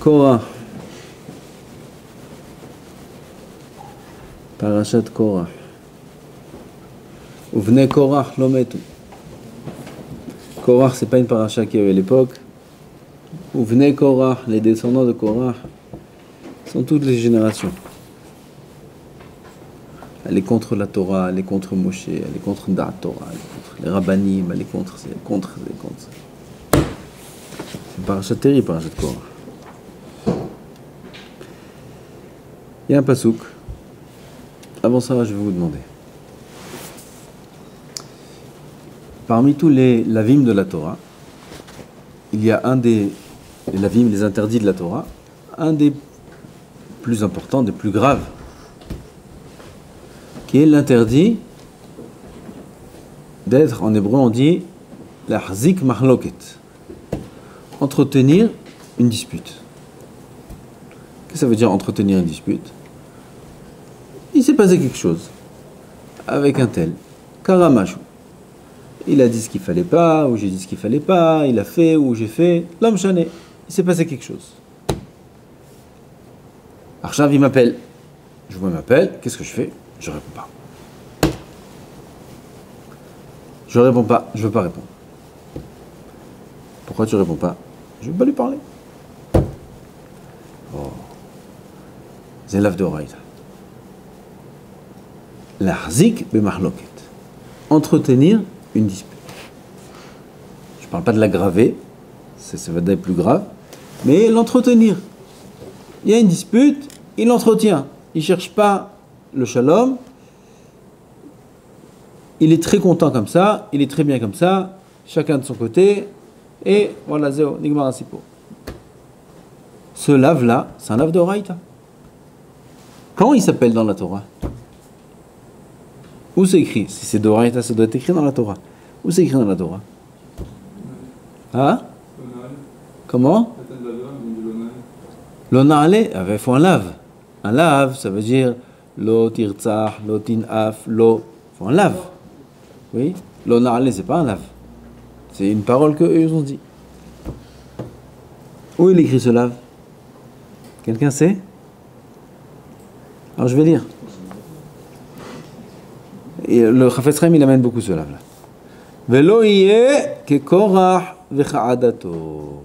Korah. Parashat Korah. Uvnei Korah lo metu. Korah, c'est pas une paracha qu'il y avait à l'époque. Uvnei Korah, les descendants de Korah, sont toutes les générations. Elle est contre la Torah, elle est contre Moshe, elle est contre Da'at Torah, elle est contre les Rabbanim, elle est contre. C'est une paracha terrible, parashat Korah. Il y a un pasouk. Avant ça, je vais vous demander. Parmi tous les lavim de la Torah, il y a un des lavim, les interdits de la Torah, un des plus importants, des plus graves, qui est l'interdit d'être, en hébreu on dit, l'ahzik mahloket, entretenir une dispute. Qu'est-ce que ça veut dire entretenir une dispute? Il s'est passé quelque chose avec un tel, Karamashou. Il a dit ce qu'il fallait pas, ou j'ai dit ce qu'il fallait pas, il a fait, ou j'ai fait, l'homme chané. Il s'est passé quelque chose. Archav, il m'appelle. Je vois, il m'appelle, qu'est-ce que je fais? Je réponds pas. Je réponds pas, je veux pas répondre. Pourquoi tu réponds pas? Je veux pas lui parler. Oh. C'est l'af de Oraïta. L'ahzik b'mahloket. Entretenir une dispute. Je ne parle pas de l'aggraver, ça va être plus grave, mais l'entretenir. Il y a une dispute, il l'entretient. Il ne cherche pas le shalom. Il est très content comme ça, il est très bien comme ça, chacun de son côté, et voilà, zéro, nigmar asipo. Ce lave-là, c'est un lave de Oraïta. Comment il s'appelle dans la Torah? Où c'est écrit? Si c'est d'Oraïta, ça doit être écrit dans la Torah. Où c'est écrit dans la Torah? Hein? Comment? L'onale, il faut un lave. Un lave, ça veut dire lo tirtzah, lo tinaf, lo. Il faut un lave. Oui? L'onale, c'est pas un lave. C'est une parole qu'eux ont dit. Où il écrit ce lave? Quelqu'un sait? Alors je vais lire. Et le Chafetz Chaim, il amène beaucoup ce lave-là. Velo yeh ke Korah vecha'adato.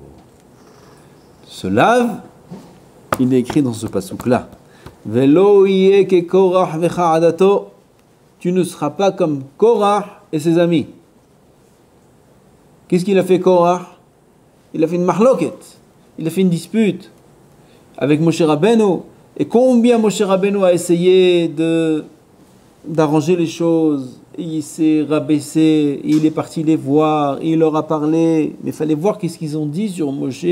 Ce lave, il est écrit dans ce pasouk-là. Velo yeh ke Korah vecha'adato. Tu ne seras pas comme Korah et ses amis. Qu'est-ce qu'il a fait Korah? Il a fait une mahloket. Il a fait une dispute avec Moshe Rabbeinu. Et combien Moshe Rabbeinu a essayé d'arranger les choses, il s'est rabaissé, il est parti les voir, il leur a parlé, mais il fallait voir qu'est-ce qu'ils ont dit sur Moshe,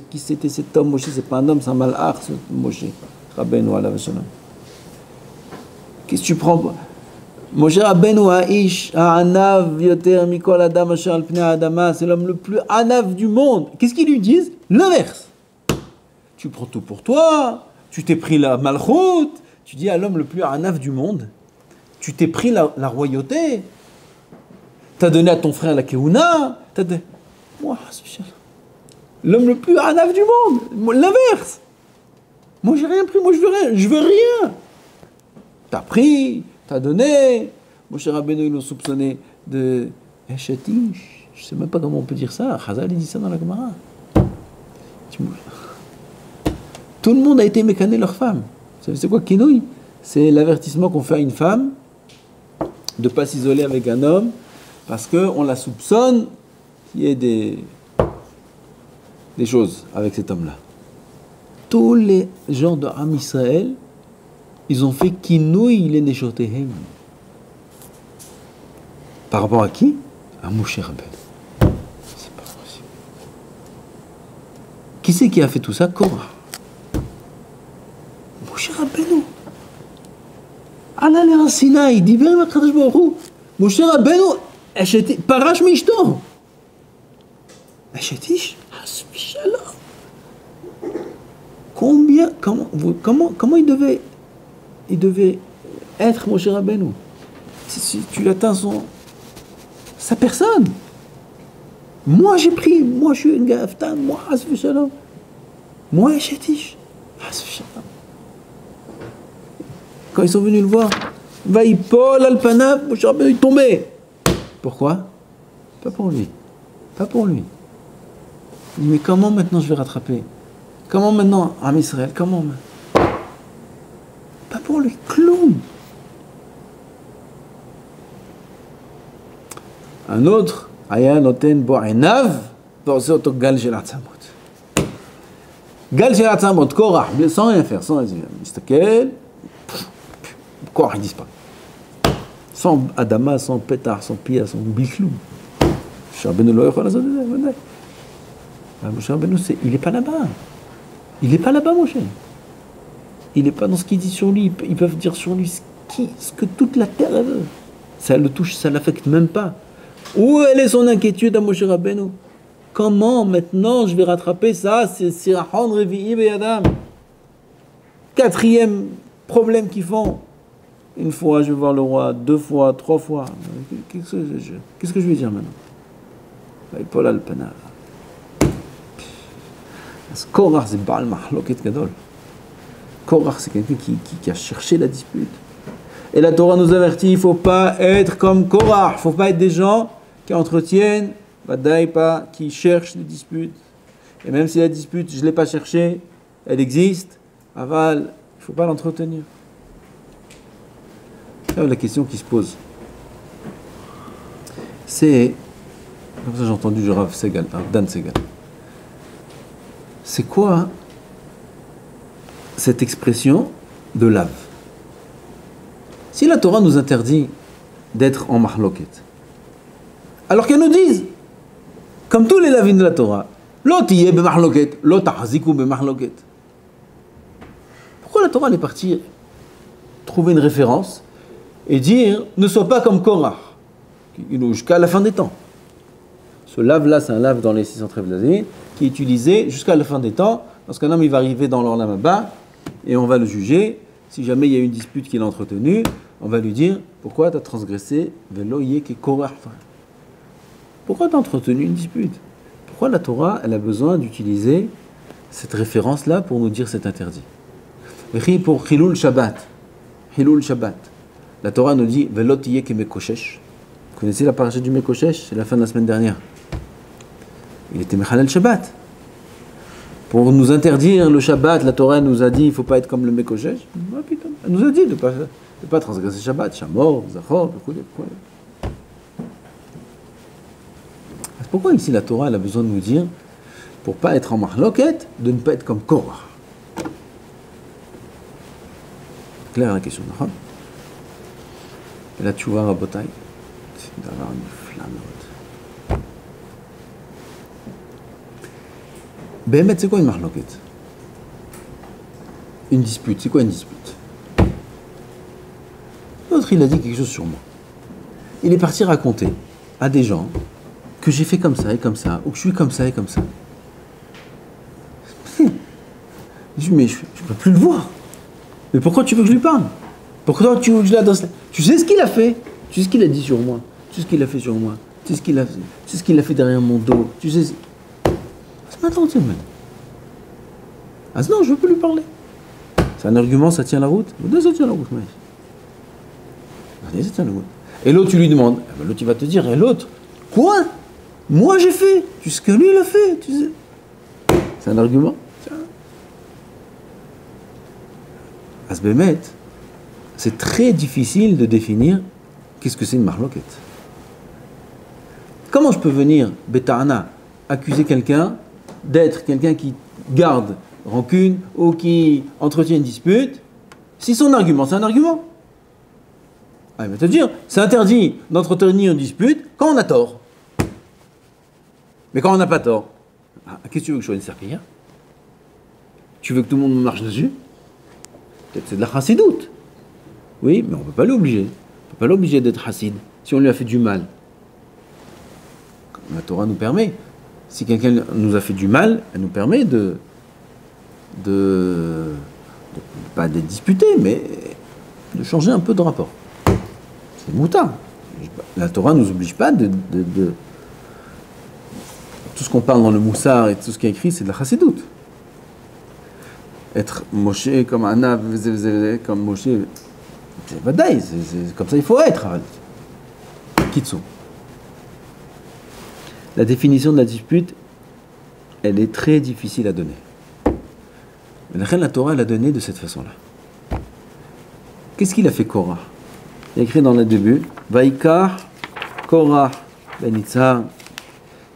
qui c'était cet homme. Moshe, c'est pas un homme, c'est un malach, ce Moshe Rabbeinu alav shalom. Qu'est-ce que tu prends? Moshe Rabbeinu ha'ish ha'anav yoter mikol adam asher al pnei ha'adama, c'est l'homme le plus anav du monde. Qu'est-ce qu'ils lui disent? L'inverse. Tu prends tout pour toi, tu t'es pris la malchoute. Tu dis à l'homme le plus anaf du monde, tu t'es pris la royauté, t'as donné à ton frère la keuna, l'homme le plus anaf du monde, l'inverse. Moi j'ai rien pris, moi je veux rien. T'as pris, t'as donné. Moshe Rabbeinu, ils l'ont soupçonné de Eshetish, je sais même pas comment on peut dire ça, Chazal il dit ça dans la Gemara. Tout le monde a été mécané leur femme. Vous savez c'est quoi kinouï? C'est l'avertissement qu'on fait à une femme de ne pas s'isoler avec un homme parce qu'on la soupçonne qu'il y ait des choses avec cet homme-là. Tous les gens de Am Israël, ils ont fait kinouï les neshotehem. Par rapport à qui? À Moshe Rabbeinu. C'est pas possible. Qui c'est qui a fait tout ça? Korah. Moshe Rabbeinu. Allah le Sinaï, diber avec Kadosh Baruch Hu. Moshe Rabbeinu, parash mishto. Eshetish, hasbi shalom. Comment il devait être Moshe Rabbeinu? Si tu atteins sa personne. Moi j'ai pris, moi je suis une gaftan, moi hasbi shalom. Moi et Chétiche. Quand ils sont venus le voir, Vaïpol Alpanav, Moshe Rabbeinu est tombé. Pourquoi? Pas pour lui. Pas pour lui. Il dit, mais comment maintenant je vais rattraper? Comment maintenant, Am Israël? Comment? Pas pour lui. Clown. Un autre, Aya Noten Bo'enav, Borze Oto Gal Shel Atzamot. Gal Shel Atzamot, Korah, sans rien faire, sans rien dire. Mistakel, Korah, il disparaît. Sans Adama, sans Pétard, sans Pia, sans Bichlou. Moshe Rabbeinu lo yochol לעשות את זה, ודאי. Moshe Rabbeinu, il n'est pas là-bas. Il n'est pas là-bas, Moshe. Il n'est pas dans ce qu'il dit sur lui. Ils peuvent dire sur lui ce que toute la terre veut. Ça le touche, ça ne l'affecte même pas. Où elle est son inquiétude à Moshe Rabbeinu? Comment maintenant je vais rattraper ça? C'est Sirachon Revi'i Beyadam. Quatrième problème qu'ils font. Une fois, je vais voir le roi. 2 fois, 3 fois. Qu'est-ce que je vais dire maintenant? Paul Alpana. Korach, c'est Baal Mahloket Gadol. Korach, c'est quelqu'un qui a cherché la dispute. Et la Torah nous avertit, il ne faut pas être comme Korach. Il ne faut pas être des gens qui entretiennent, pas, qui cherchent des disputes. Et même si la dispute, je ne l'ai pas cherchée, elle existe, aval, il ne faut pas l'entretenir. C'est la question qui se pose. C'est, comme ça j'ai entendu du Rav Segal, Dan Segal. C'est quoi cette expression de lave? Si la Torah nous interdit d'être en mahloket, alors qu'elle nous dise, comme tous les lavines de la Torah, lo tiyeh b'mahloket, lo tahziku b'mahloket. Pourquoi la Torah est partie trouver une référence et dire, ne sois pas comme Korach, jusqu'à la fin des temps? Ce lave-là, c'est un lave dans les 613 Vladimir, qui est utilisé jusqu'à la fin des temps, lorsqu'un homme il va arriver dans l'Olam Haba, et on va le juger. Si jamais il y a une dispute qu'il a entretenue, on va lui dire, pourquoi tu as transgressé Velo Yeke Korach? Pourquoi tu as entretenu une dispute? Pourquoi la Torah, elle a besoin d'utiliser cette référence-là pour nous dire cet interdit? Pour Chilul Shabbat. Chilul Shabbat. La Torah nous dit, Velo Yeke Mekoshesh. Vous connaissez la paracha du Mekoshesh? C'est la fin de la semaine dernière. Il était Mechalel Shabbat. Pour nous interdire le Shabbat, la Torah nous a dit il ne faut pas être comme le Mekoshesh. Elle nous a dit de ne pas transgresser le Shabbat, Shamor, Zachor, pourquoi ici la Torah elle a besoin de nous dire, pour ne pas être en mahloket, de ne pas être comme Korah? Claire la question, d'accord? Et là tu vois Rabotai, c'est d'avoir une flamme. Bémet, c'est quoi une mahloket? Une dispute, c'est quoi une dispute? L'autre, il a dit quelque chose sur moi. Il est parti raconter à des gens que j'ai fait comme ça et comme ça, ou que je suis comme ça et comme ça. Je dis, mais je ne peux plus le voir. Mais pourquoi tu veux que je lui parle? Pourquoi tu veux que je la danse? Tu sais ce qu'il a fait? Tu sais ce qu'il a dit sur moi? Tu sais ce qu'il a fait sur moi? Tu sais ce qu'il a fait derrière mon dos? Tu sais... Attends, tiens, man. Ah non, je ne veux plus lui parler. C'est un argument, ça tient la route? Ça tient la route, mec. Ça tient la route. Et l'autre, tu lui demandes. L'autre, il va te dire, et l'autre, quoi? Moi, j'ai fait. Tu sais ce que lui, il a fait. Tu sais. C'est un argument. Asbémet, c'est très difficile de définir qu'est-ce que c'est une mahloket. Comment je peux venir, Beta'ana, accuser quelqu'un d'être quelqu'un qui garde rancune ou qui entretient une dispute, si son argument, c'est un argument? Ah, il va te dire, c'est interdit d'entretenir une dispute quand on a tort. Mais quand on n'a pas tort, qu'est-ce que tu veux que je sois une serpillière? Tu veux que tout le monde me marche dessus? Peut-être c'est de la chassidoute. Oui, mais on ne peut pas l'obliger. On ne peut pas l'obliger d'être chassid si on lui a fait du mal. Comme la Torah nous permet. Si quelqu'un nous a fait du mal, elle nous permet de pas d'être disputé, mais de changer un peu de rapport. C'est mouta. La Torah ne nous oblige pas de... Tout ce qu'on parle dans le Moussar et tout ce qui est écrit, c'est de la chassidoute. être Moshe comme Anna, comme Moshe, c'est badaï, c'est comme ça il faut être. Kitsu. La définition de la dispute, elle est très difficile à donner. Mais la Torah l'a donnée de cette façon-là. Qu'est-ce qu'il a fait Korah? Il y a écrit dans le début, Vaikar, Korah, Ben Itzhar,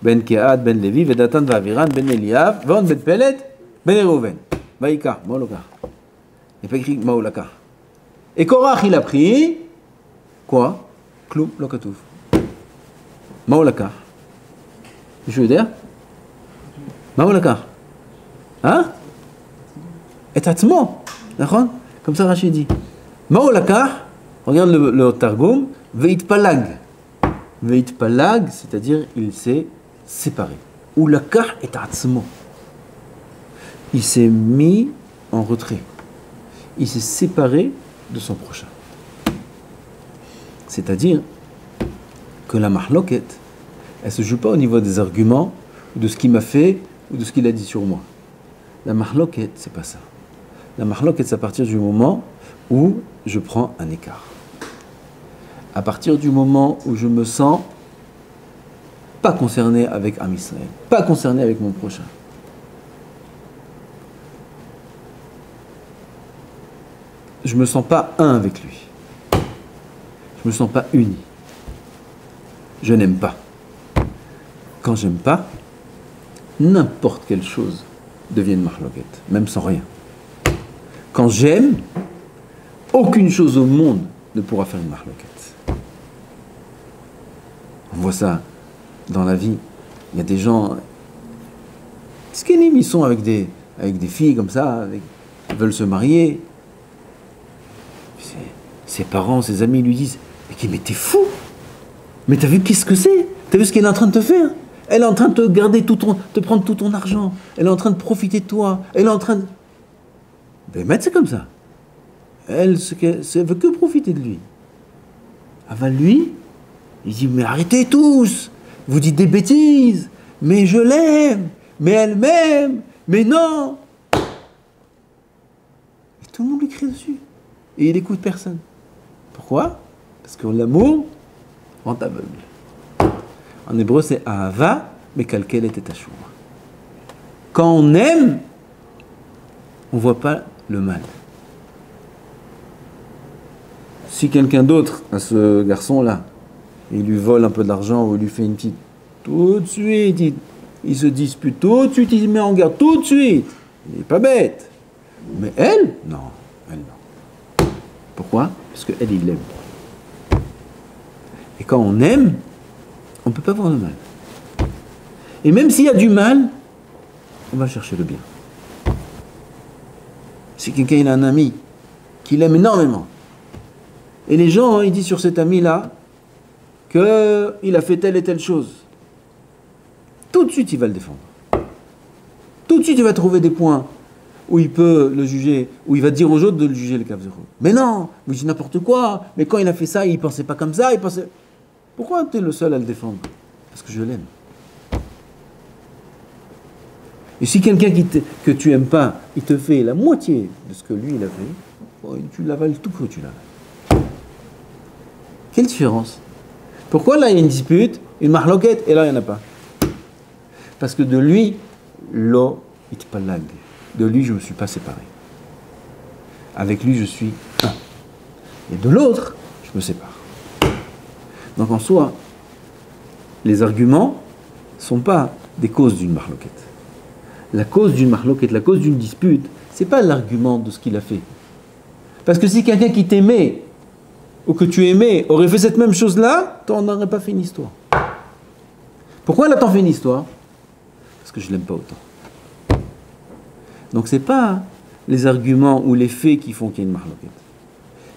Ben Kehat, Ben Levi, Vedatan, Vaviran, Ben Eliav, Von, Ben Pelet, Ben Reuven. Vaikar, Maolakar. Il n'y a pas écrit Maolakar. Et Korah, il a pris quoi? Kloum, Lokatouf. Maolakar. Je veux dire? Maolakar. Hein? Et Tatzmo. D'accord? Comme ça Rachid dit. Maolakar, regarde le Targum, Veit Palag. Veit Palag, c'est-à-dire il s'est séparé. Ou Lakar et Tatzmo. Il s'est mis en retrait. Il s'est séparé de son prochain. C'est-à-dire que la mahloket, elle ne se joue pas au niveau des arguments, de ce qu'il m'a fait, ou de ce qu'il a dit sur moi. La mahloket, c'est pas ça. La mahloket, c'est à partir du moment où je prends un écart. À partir du moment où je me sens pas concerné avec Am Israël, pas concerné avec mon prochain. Je me sens pas un avec lui. Je me sens pas uni. Je n'aime pas. Quand j'aime pas, n'importe quelle chose devient une mahloket, même sans rien. Quand j'aime, aucune chose au monde ne pourra faire une mahloket. On voit ça dans la vie. Il y a des gens, ils sont avec des filles comme ça, ils veulent se marier. Ses parents, ses amis lui disent, mais t'es fou! Mais t'as vu qu'est-ce que c'est? T'as vu ce qu'elle est en train de te faire? Elle est en train de te garder te prendre tout ton argent. Elle est en train de profiter de toi. Elle est en train de... Ben, c'est comme ça. Elle veut que profiter de lui. Avant lui, il dit, mais arrêtez tous! Vous dites des bêtises! Mais je l'aime! Mais elle m'aime! Mais non! Et tout le monde lui crie dessus. Et il n'écoute personne. Pourquoi? Parce que l'amour rend aveugle. En hébreu, c'est Ahava, mais kalkel était tachou. Quand on aime, on ne voit pas le mal. Si quelqu'un d'autre, à ce garçon-là, il lui vole un peu d'argent ou il lui fait une petite... Tout de suite, il se dispute, tout de suite, il se met en garde, tout de suite. Il n'est pas bête. Mais elle, non. Elle, non. Pourquoi? Parce qu'elle, il l'aime. Et quand on aime, on ne peut pas voir le mal. Et même s'il y a du mal, on va chercher le bien. Si quelqu'un il a un ami qu'il aime énormément, et les gens, ils disent sur cet ami-là qu'il a fait telle et telle chose, tout de suite il va le défendre. Tout de suite il va trouver des points où il peut le juger, où il va dire aux autres de le juger le Kavzero. Mais non, vous dites n'importe quoi, mais quand il a fait ça, il ne pensait pas comme ça, il pensait... Pourquoi tu es le seul à le défendre? Parce que je l'aime. Et si quelqu'un que tu n'aimes pas, il te fait la moitié de ce que lui il a fait, tu l'avales tout que tu l'avales. Quelle différence? Pourquoi là il y a une dispute, une mahloket, et là il n'y en a pas? Parce que de lui, lo itpalag. De lui, je ne me suis pas séparé. Avec lui, je suis un. Et de l'autre, je me sépare. Donc en soi, les arguments ne sont pas des causes d'une mahloket. La cause d'une mahloket, la cause d'une dispute, ce n'est pas l'argument de ce qu'il a fait. Parce que si quelqu'un qui t'aimait, ou que tu aimais, aurait fait cette même chose-là, tu n'en aurais pas fait une histoire. Pourquoi là t'en fait une histoire? Parce que je ne l'aime pas autant. Donc ce n'est pas les arguments ou les faits qui font qu'il y a une mahloket.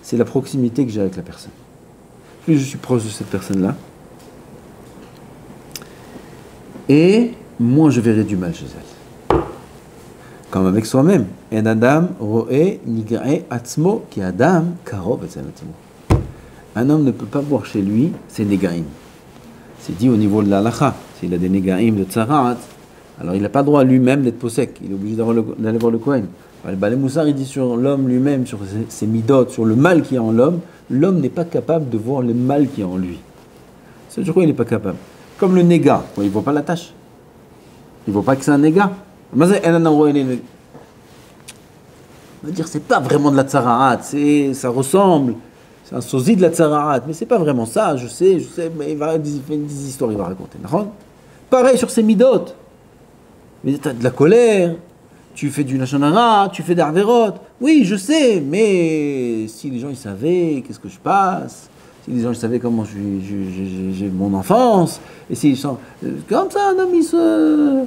C'est la proximité que j'ai avec la personne. Plus je suis proche de cette personne-là, et moins je verrai du mal chez elle. Comme avec soi-même. En Adam roe nigae atzmo ki Adam karov etzel atzmo. Un homme ne peut pas voir chez lui ses négaïm. C'est dit au niveau de l'halakha. S'il a des négaïm de tzarat, Alors il n'a pas le droit lui-même d'être possèque, il est obligé d'aller voir le Kohen. Le Balé Moussar, il dit sur l'homme lui-même, sur ses midotes, sur le mal qu'il y a en l'homme, l'homme n'est pas capable de voir le mal qu'il y a en lui. C'est sur quoi il n'est pas capable. Comme le néga, il ne voit pas la tâche. Il ne voit pas que c'est un néga. On va dire, c'est pas vraiment de la tsara'at, ça ressemble, c'est un sosie de la tsara'at, mais c'est pas vraiment ça, je sais, mais il va des histoires, il va raconter. Pareil sur ses midotes. Mais tu as de la colère, tu fais du lachon hara, tu fais d'arverot. Oui, je sais, mais si les gens ils savaient qu'est-ce que je passe, si les gens ils savaient comment j'ai mon enfance, et s'ils sont comme ça, un homme il se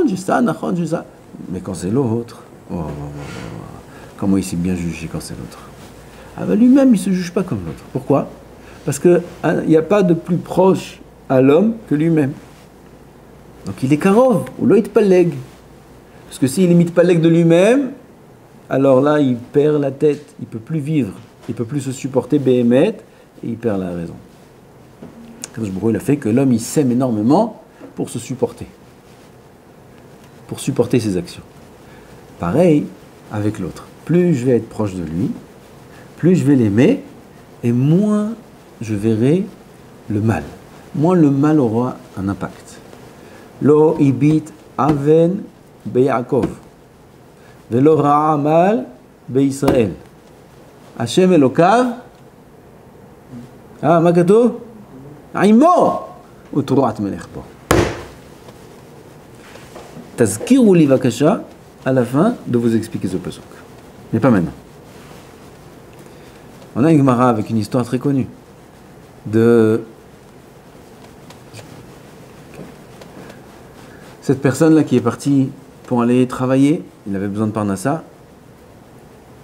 j'ai ça, j'ai ça. Mais quand c'est l'autre, comment il s'est bien jugé quand c'est l'autre. Ah ben lui-même, il ne se juge pas comme l'autre. Pourquoi? Parce qu'il n'y a pas de plus proche à l'homme que lui-même. Donc il est karov, ou l'oït paleg. Parce que s'il imite paleg de lui-même, alors là, il perd la tête, il ne peut plus vivre, il ne peut plus se supporter béhémet, et il perd la raison. Kadosh Baruch Hu, il a fait que l'homme, il s'aime énormément pour se supporter. Pour supporter ses actions. Pareil avec l'autre. Plus je vais être proche de lui, plus je vais l'aimer, et moins je verrai le mal. Moins le mal aura un impact. Lo ibit aven beYaakov, velo ra'a mal beYisrael. Hashem Elokav, מה כתוב? עמו ותרועת מלך בו. תזכירו לי בבקשה à la fin de vous expliquer ce pasuk. Mais pas maintenant. On a une Gemara avec une histoire très connue de cette personne-là qui est partie pour aller travailler. Il avait besoin de Parnassa.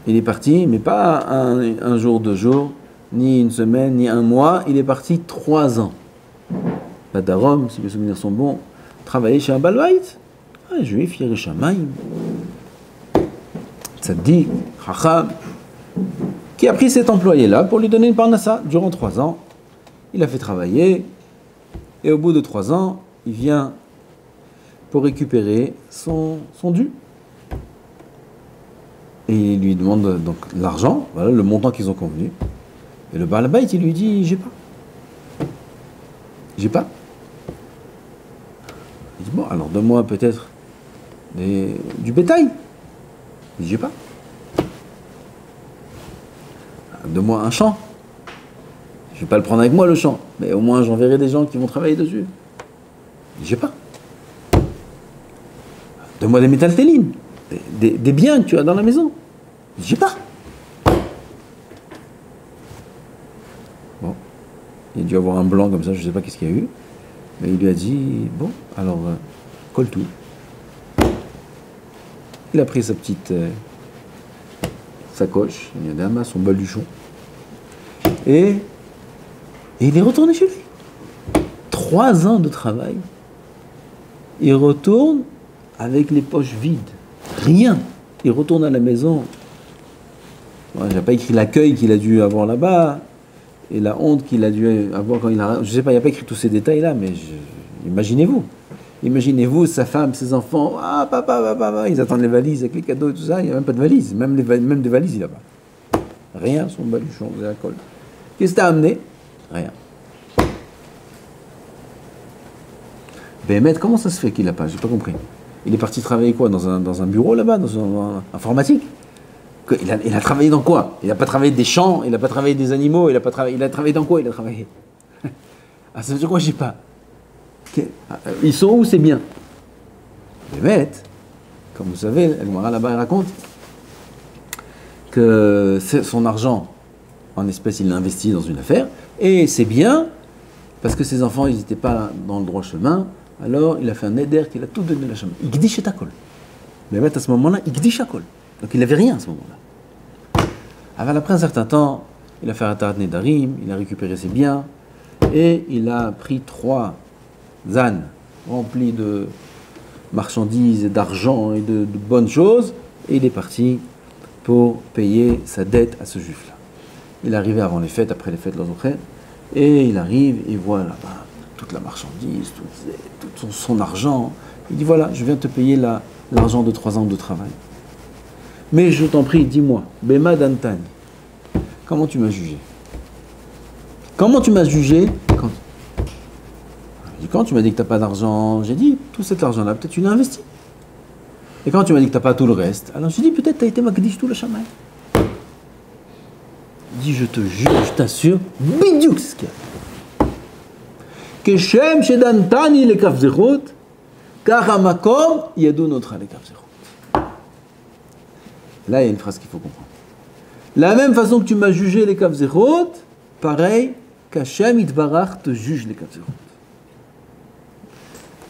Il est parti, mais pas un jour, 2 jours, ni une semaine, ni un mois. Il est parti 3 ans. Badarom, si mes souvenirs sont bons, travailler chez un Balbaït. Un juif, Yerushalayim, tzaddik, chacham, qui a pris cet employé-là pour lui donner une parnassa durant 3 ans. Il a fait travailler, et au bout de 3 ans, il vient pour récupérer son dû. Et il lui demande donc l'argent, voilà le montant qu'ils ont convenu. Et le Baal Bayt, il lui dit, j'ai pas. J'ai pas. Il dit, bon, alors donne-moi peut-être du bétail. Il dit, j'ai pas. Donne-moi un champ. Je vais pas le prendre avec moi le champ, mais au moins j'enverrai des gens qui vont travailler dessus. Il dit, j'ai pas. Donne-moi des métaltélines, des biens que tu as dans la maison. Il dit, j'ai pas. Bon, il a dû avoir un blanc comme ça, je sais pas qu'est-ce qu'il y a eu. Mais il lui a dit, bon, alors, colle tout. Il a pris sa petite sacoche, son baluchon, et il est retourné chez lui. 3 ans de travail. Il retourne avec les poches vides. Rien. Il retourne à la maison. Bon, j'ai pas écrit l'accueil qu'il a dû avoir là-bas, et la honte qu'il a dû avoir quand il a... Je sais pas, il n'y a pas écrit tous ces détails-là, mais imaginez-vous. Imaginez-vous, sa femme, ses enfants, ah papa, ils attendent les valises avec les cadeaux et tout ça, il n'y a même pas de valises, même des valises il n'a pas. Rien, son baluchon, de la colle. Qu'est-ce que t'as amené? Rien. Béhémet, comment ça se fait qu'il n'a pas? J'ai pas compris. Il est parti travailler quoi? Dans un bureau là-bas, dans un informatique? Il a travaillé dans quoi? Il n'a pas travaillé des champs, il n'a pas travaillé des animaux, il a travaillé dans quoi? Il a travaillé. Ah, ça veut dire quoi? J'ai pas. Ils sont où ces biens? Béhémet, comme vous savez, El Gemara là-bas elle raconte que son argent en espèces il l'a investi dans une affaire, et c'est bien parce que ses enfants ils n'étaient pas dans le droit chemin, alors il a fait un éder qu'il a tout donné à la chemin. Il gdish et akol. Béhémet à ce moment-là, il gdish akol. Donc il n'avait rien à ce moment-là. Alors après un certain temps, il a fait un tarat nedarim, il a récupéré ses biens, et il a pris 3 ânes remplis de marchandises et d'argent et de bonnes choses, et il est parti pour payer sa dette à ce juif-là. Il est arrivé avant les fêtes, après les fêtes, et il arrive et voit là-bas toute la marchandise, tout son argent, Il dit voilà, je viens te payer l'argent de 3 ans de travail. Mais je t'en prie, dis-moi, Bema Dantani, comment tu m'as jugé? Comment tu m'as jugé quand tu m'as dit que tu n'as pas d'argent, j'ai dit, tout cet argent-là, peut-être tu l'as investi. Et quand tu m'as dit que tu n'as pas tout le reste, alors j'ai dit, peut-être tu as été Makdish tout le Shamaï. Il dit, je te jure, je t'assure, bidiouk, c'est ce qu'il y a. Keshem Shedantani le Kafzerot, car à Makom, Yadou notre le Kafzerot. Là, il y a une phrase qu'il faut comprendre. La même façon que tu m'as jugé les Kafzerot, pareil, qu'Hachem Itbarach te juge les Kafzerot.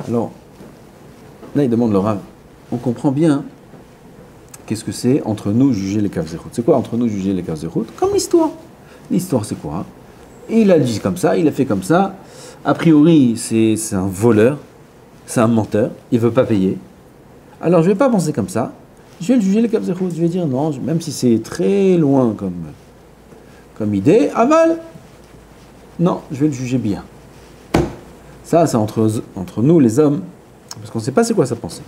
Alors, là, il demande le Rav, on comprend bien qu'est-ce que c'est entre nous juger les Kafzerot. C'est quoi entre nous juger les Kafzerot? Comme l'histoire. L'histoire, c'est quoi? Il a dit comme ça, il a fait comme ça. A priori, c'est un voleur, c'est un menteur, il ne veut pas payer. Alors, je ne vais pas penser comme ça. Je vais le juger les Kafzerot. Je vais dire non, même si c'est très loin comme idée, aval. Non, je vais le juger bien. Ça, c'est entre nous, les hommes, parce qu'on ne sait pas c'est quoi sa pensée.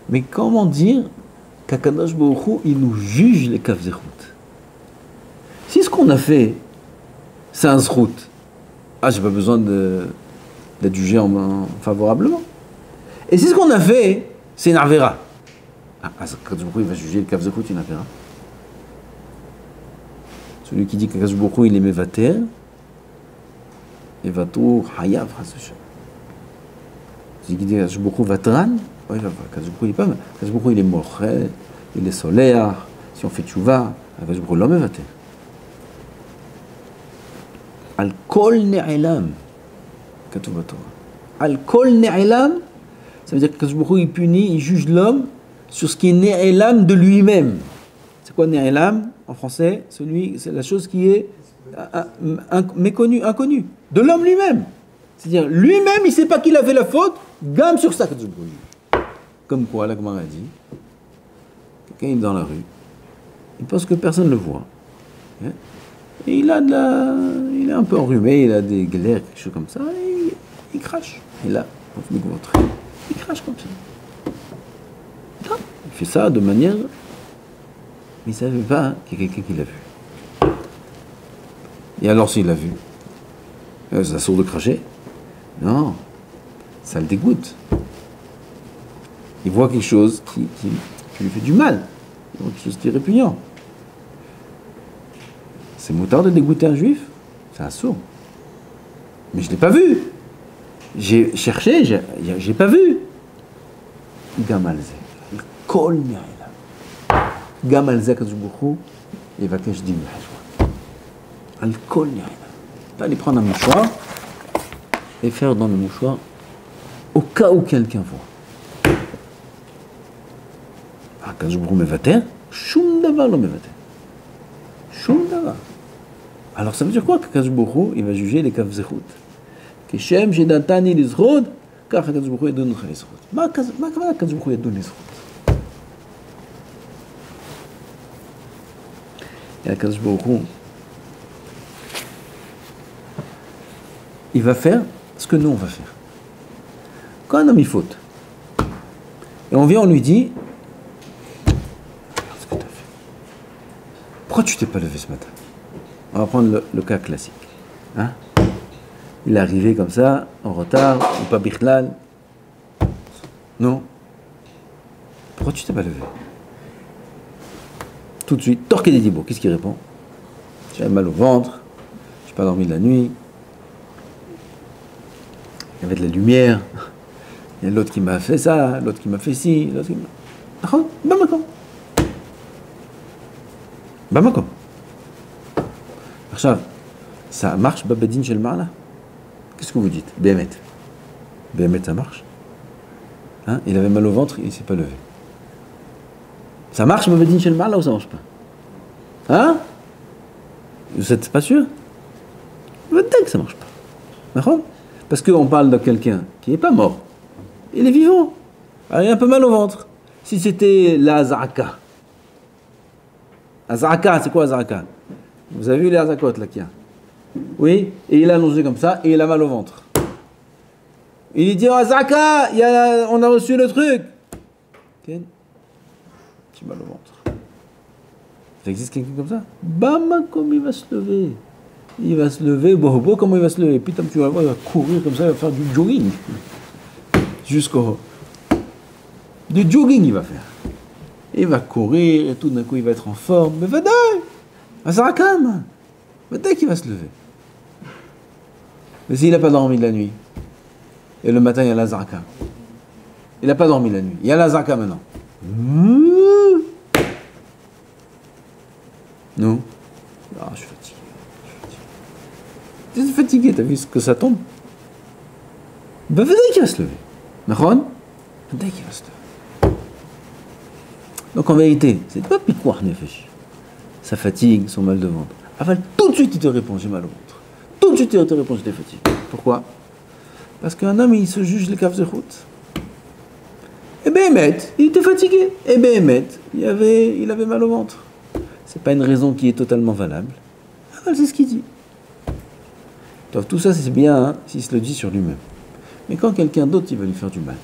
Mais comment dire qu'Akadosh Baruch Hu, il nous juge les Kafzerot? Si ce qu'on a fait, c'est un zrout, j'ai pas besoin d'être jugé favorablement. Et si ce qu'on a fait, c'est une avera, Akadosh Baruch Hu, il va juger les Kafzerot, une avera. Celui qui dit qu'Akadosh Baruch Hu, il est mevater, et va tout hayav rasosha. Celui qui dit qu'Akadosh Baruch Hu vatran, oui, Akadosh Baruch Hu, il est pas mal. Akadosh Baruch Hu, il est moché, il est solaire. Si on fait tchouva, Akadosh Baruch Hu, l'homme est vater. Al kol ne'elam, katuv Torah. Al kol ne'elam, ça veut dire qu'Akadosh Baruch Hu, il punit, il juge l'homme sur ce qui est ne'elam de lui-même. C'est quoi ne'elam en français? C'est la chose qui est méconnue, inconnue, de l'homme lui-même. C'est-à-dire, lui-même, il ne sait pas qu'il a fait la faute, gamme sur ça. Comme quoi, la Gemara dit, quelqu'un est dans la rue, il pense que personne ne le voit. Et il est un peu enrhumé, il a des glaires, quelque chose comme ça, et il crache. Et là, il crache comme ça. Il fait ça de manière... Mais il ne savait pas qu'il y a quelqu'un qui l'a vu. Et alors s'il l'a vu, ça sourd de cracher? Non, ça le dégoûte. Il voit quelque chose qui lui fait du mal. Il voit quelque chose qui est répugnant. C'est moutard de dégoûter un juif? C'est un sourd. Mais je ne l'ai pas vu. J'ai cherché, j'ai pas vu. Gamalze. Kol ni'ela. Gamalze kazubuchu. Et va que je dis al kol ni'ela. Va aller prendre un mouchoir et faire dans le mouchoir au cas où quelqu'un voit. Kazubuchu mevater. Shum davar lo mevater. Shum davar. Alors ça veut dire quoi que Akadosh Baruch Hu, il va juger les Kafzerot? Keshem shedatani lizrod, car Akadosh Baruch Hu yadon לך לזרוד. מה הכוונה Akadosh Baruch Hu ידון לזרוד? Et Akadosh Baruch Hu, il va faire ce que nous on va faire. Quand un homme il faute, et on vient, on lui dit, regarde ce que tu as fait. Pourquoi tu t'es pas levé ce matin? On va prendre le cas classique. Hein? Il est arrivé comme ça, en retard, ou pas bichlal. Non. Pourquoi tu t'es pas levé? Tout de suite, torqué des dibos. Qu'est-ce qu'il répond? J'avais mal au ventre, j'ai pas dormi de la nuit, il y avait de la lumière, il y a l'autre qui m'a fait ça, l'autre qui m'a fait ci, l'autre qui m'a... D'accord? Bamakom. Bamakom. Ça marche, Babadin Shel Ma'ala? Qu'est-ce que vous dites? Béhémet. Béhémet, ça marche? Hein? Il avait mal au ventre, il ne s'est pas levé. Ça marche, Babadin Shel Ma'ala, ou ça ne marche pas? Hein? Vous n'êtes pas sûr? Peut-être que ça ne marche pas. D'accord? Parce qu'on parle de quelqu'un qui n'est pas mort. Il est vivant. Alors, il a un peu mal au ventre. Si c'était la Azaraka. Azaraka, c'est quoi Azaraka? Vous avez vu les Azakot là qu'il y a? Oui, et il a allongé comme ça, et il a mal au ventre. Il lui dit, oh, Zaka, on a reçu le truc. Ken, petit mal au ventre. Ça existe quelqu'un comme ça? Bam, comme il va se lever. Il va se lever, boho, comment il va se lever? Puis tu vas voir, il va courir comme ça, il va faire du jogging. Jusqu'au... Du jogging, il va faire. Il va courir, et tout d'un coup, il va être en forme. Mais va Azrakam, dès qu'il va se lever. Mais s'il n'a pas dormi de la nuit, et le matin, il y a l'Azrakam. Il n'a pas dormi la nuit. Il y a l'Azrakam maintenant. Non. Ah, je suis fatigué. Tu es fatigué, t'as vu ce que ça tombe? Ben, dès qu'il va se lever. D'accord? Dès qu'il va se lever. Donc en vérité, c'est pas piquoir nefesh. Sa fatigue, son mal de ventre. Avant, tout de suite, il te répond, j'ai mal au ventre. Tout de suite, il te répond, j'étais fatigué. Pourquoi? Parce qu'un homme, il se juge les caves de route. Eh bien, il était fatigué. Eh bien, il avait mal au ventre. C'est pas une raison qui est totalement valable. Ah, c'est ce qu'il dit. Donc, tout ça, c'est bien hein, s'il se le dit sur lui-même. Mais quand quelqu'un d'autre, il va lui faire du mal.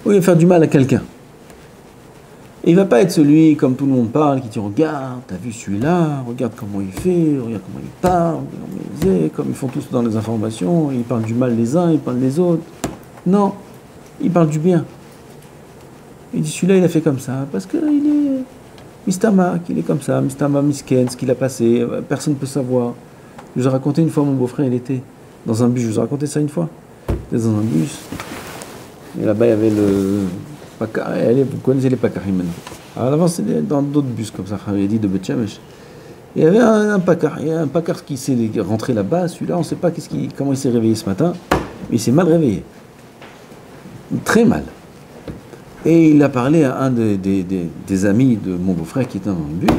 Ou il va faire du mal à quelqu'un. Et il ne va pas être celui, comme tout le monde parle, qui dit regarde, t'as vu celui-là, regarde comment il fait, regarde comment il parle, comme ils font tous dans les informations, ils parlent du mal les uns, ils parlent des autres. Non, il parle du bien. Il dit celui-là, il a fait comme ça, parce qu'il est Mistama, qu'il est comme ça, Mistama Misken, ce qu'il a passé, personne ne peut savoir. Je vous ai raconté une fois, mon beau-frère, il était dans un bus, je vous ai raconté ça une fois. Il était dans un bus, et là-bas, il y avait le... Vous connaissez les Pakarim maintenant. Alors avant, c'était dans d'autres bus comme ça, Haredi de Betchamesh. Il y avait un Pakar qui s'est rentré là-bas. Celui-là, on ne sait pas comment il s'est réveillé ce matin, mais il s'est mal réveillé. Très mal. Et il a parlé à un des amis de mon beau-frère qui était dans le bus.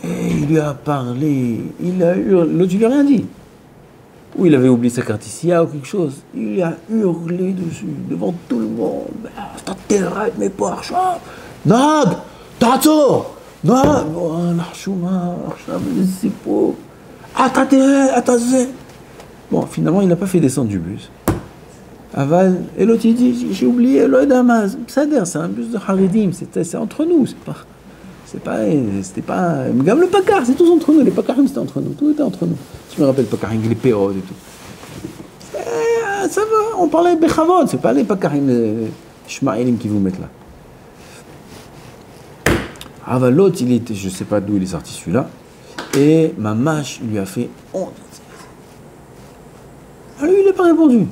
Et il lui a parlé. L'autre, il lui a rien dit. Ou il avait oublié sa carte ici, ou quelque chose. Il a hurlé dessus, devant tout le monde. C'est intérêt, mes Porsche. Nag, Tato, Nag, l'archouma, c'est pour. Attendez. Bon, finalement, il n'a pas fait descendre du bus. Aval, et l'autre, il dit j'ai oublié le Damas. C'est un bus de Haridim, c'est entre nous, c'était pas. Même le Pakar, c'est tous entre nous. Les Pakarim, c'était entre nous. Tout était entre nous. Je me rappelle Pakarim, les PO et tout. Ça va, on parlait de Bechavod, c'est pas les Pakarim, les Shmaïlim qui vous mettent là. Ah, bah, l'autre, il était, je sais pas d'où il est sorti celui-là, et ma mâche lui a fait honte. Ah, lui, il n'a pas répondu.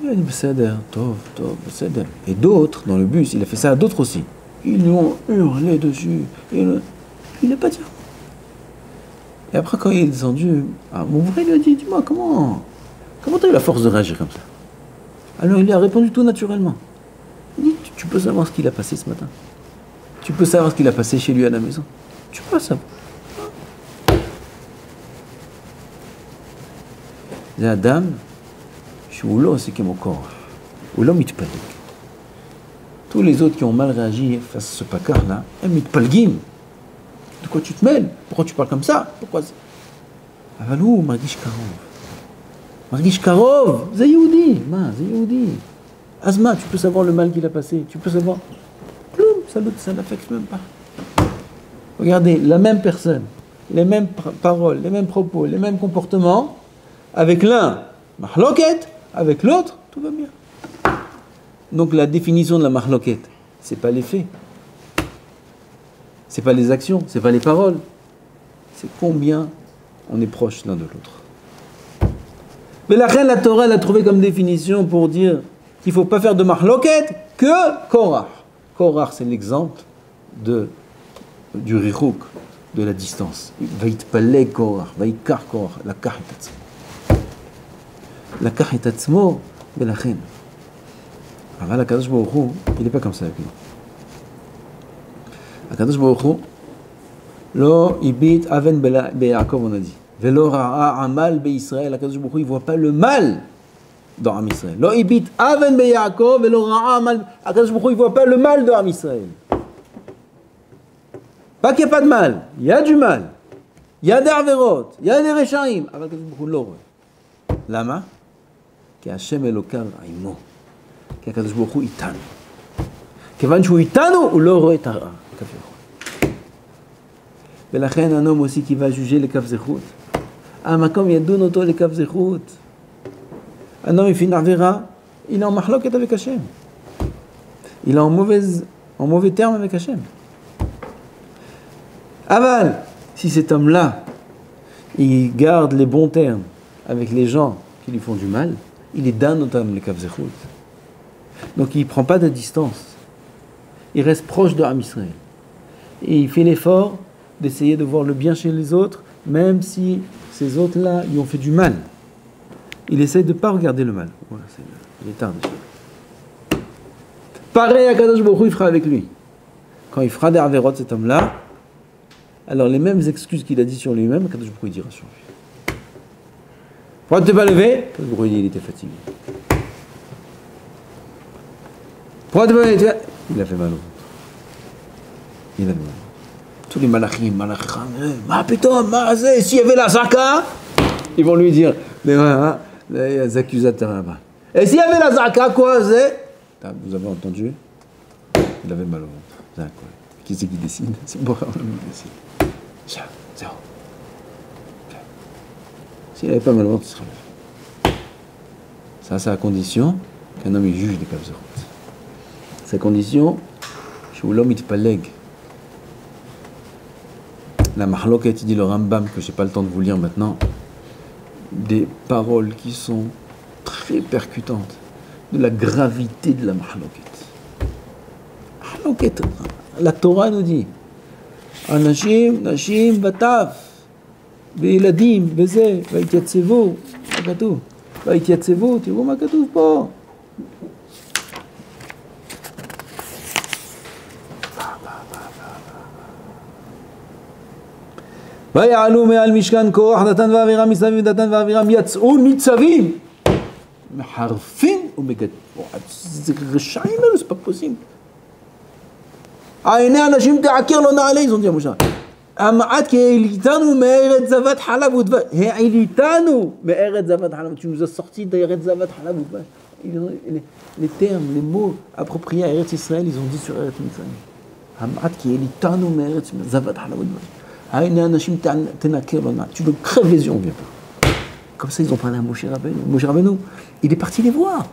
Il a dit Besséder, Tov, Besséder. Et d'autres, dans le bus, il a fait ça à d'autres aussi. Ils lui ont hurlé dessus. Il n'a pas dit. Et après, quand il est descendu, mon frère lui a dit dis-moi, comment tu as eu la force de réagir comme ça? Alors il a répondu tout naturellement. Il dit tu peux savoir ce qu'il a passé ce matin? Tu peux savoir ce qu'il a passé chez lui à la maison? Tu peux savoir. La dame, je suis où c'est qui est mon corps. Où l'homme, il te panique. Tous les autres qui ont mal réagi face à ce pakar-là, ils me palguiment. De quoi tu te mêles? Pourquoi tu parles comme ça? Pourquoi? Avalou, Margish Karov. Margish Karov, c'est Yehudi. Azma, tu peux savoir le mal qu'il a passé. Tu peux savoir. Ploum, ça l'affecte même pas. Regardez, la même personne, les mêmes paroles, les mêmes propos, les mêmes comportements, avec l'un, mahloket, avec l'autre, tout va bien. Donc la définition de la mahloket, c'est pas les faits, c'est pas les actions, c'est pas les paroles, c'est combien on est proche l'un de l'autre. Mais la reine, la Torah, elle a trouvé comme définition pour dire qu'il ne faut pas faire de mahloket que Korach. Korach, c'est l'exemple du richouk, de la distance. Vaïtpaleg Korach, Vaïkar Korach, la kahitatzmo. La kahitatzmo de la reine. Alors la Kadosh Baruch Hu, il n'est pas comme ça avec nous. La Kadosh Baruch Hu, lo ibit aven be'Yaakov, on a dit. Velo ra'a amal be'Israël. La Kadosh Baruch Hu, il ne voit pas le mal dans Am Israël. Lo ibit aven be'Yaakov, velo ra'a amal. La Kadosh Baruch Hu, il ne voit pas le mal dans Am Israël. Pas qu'il n'y a pas de mal, il y a du mal. il y a des avérotes, il y a des réchaïm. אבל הקדוש ברוך הוא לא רואה. למה? כי השם אלוקיו עמו. כי הקדוש ברוך הוא איתנו. כיוון שהוא איתנו, הוא לא רואה את הרע. ולכן un homme aussi qui va juger les kaf zechut. המקום ידון אותו לכף זכות. un homme il fait une avera, il est en mahloket avec Hachem. Il est en mauvais terme avec Hachem. Aval, si cet homme-là, il garde les bons termes avec les gens qui lui font du mal, il est dan notam le kaf zechut. Donc il ne prend pas de distance. Il reste proche de Am Israël. Et il fait l'effort d'essayer de voir le bien chez les autres, même si ces autres-là lui ont fait du mal. Il essaie de ne pas regarder le mal. Voilà, il est tard déjà. Pareil à Kadosh Baruch Hu, il fera avec lui. Quand il fera des avérotes, cet homme-là, alors les mêmes excuses qu'il a dit sur lui-même, Kadosh Baruch Hu il dira sur lui. Pourquoi tu t'es pas levé? Kadosh Baruch Hu il était fatigué. Pourquoi tu t'es pas levé? Il a fait mal au ventre. Il a fait mal. Tous les malachim, s'il y avait la zaka, ils vont lui dire, les accusateurs là-bas. Et s'il y avait la zaka, quoi, c'est? Vous avez entendu? Il avait mal au ventre. C'est quoi? Qui c'est qui décide? C'est bon, on décide. Zéro. S'il n'avait pas mal au ventre, il serait là. Ça, c'est à condition qu'un homme il juge les kaf zechut. C'est à condition que l'homme il paleg. La mahloket, il dit le Rambam, que je n'ai pas le temps de vous lire maintenant, des paroles qui sont très percutantes, de la gravité de la mahloket. Mahloket, la Torah nous dit, Anashim, Nashim, Vataf, Ve'eladim, Veze, Vaïtiatsevo, Makatou, Vaïtiatsevo, tu vois Makatou pas. ויעלו מעל משכן כוח דתן ואבירם מסביב דתן ואבירם יצאו ניצבים מחרפים ומגדלים. זה רשעים אלו, זה pas possible. עיני אנשים תעקר לא נעלה, ils ont dit à Moshe. המעט כי העליתנו מארץ זבת חלב ודבש. העליתנו מארץ זבת חלב. Tu nous as sorti d'Eretz Zavat Halav ודבש. Les termes, les mots appropriés à Eretz Israël, ils ont dit sur Eretz Mitzrayim. המעט כי העליתנו מארץ זבת חלב ודבש. Tu le crèves les yeux, on vient pas. Comme ça, ils ont parlé à Moshe Rabbeinu. Moshe Rabbeinu, il est parti les voir.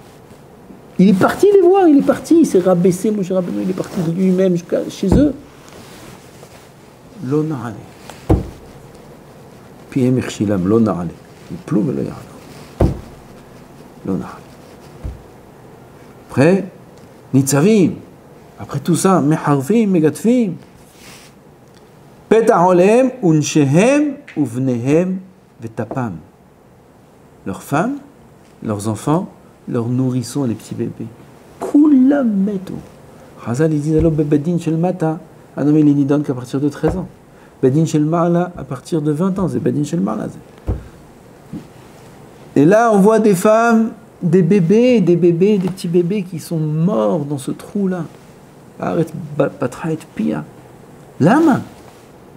Il est parti les voir, il est parti, il s'est rabaissé, Moshe Rabbeinu, il est parti de lui-même chez eux. Lo na'ale. Pihem ichshilam, lo na'ale. Il pleut, mais lo ya'ale. Lo na'ale. Après, nitzavim. Après tout ça, meharvim, megatfim. Peta'olem, unshehem, uvnehem, vetapam. Leurs femmes, leurs enfants, leurs nourrissons, les petits bébés. Kulam meto. Chazal, ils disent alors, bedin shel mata. Un homme, il est nidon qu'à partir de 13 ans. Bedin shel ma'ala, à partir de 20 ans. C'est bedin shel ma'ala. Et là, on voit des femmes, des bébés, des petits bébés qui sont morts dans ce trou-là. Arrête, patraet pia. Lama.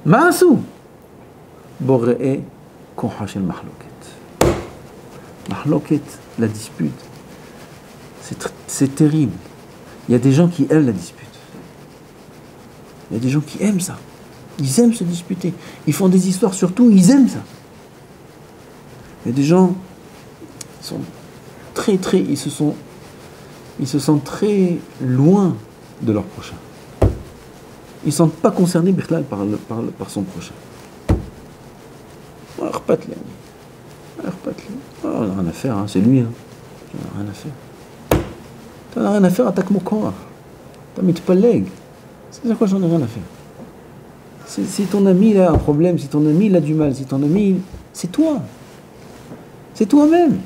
Ma'asou. Borre'e, koha shel mahloket. Mahloket, la dispute. C'est terrible. Il y a des gens qui aiment la dispute. Il y a des gens qui aiment ça. Ils aiment se disputer. Ils font des histoires surtout, ils aiment ça. Il y a des gens qui sont ils se sentent très loin de leur prochain. Ils ne se sentent pas concernés par son prochain. On n'a rien à faire, hein, c'est lui. Hein. On n'a rien à faire. Tu n'as rien à faire, attaque mon corps. Tu n'as pas de leg. C'est-à-dire quoi, j'en ai rien à faire. Si ton ami il a un problème, si ton ami il a du mal, si ton ami, c'est toi. C'est toi-même.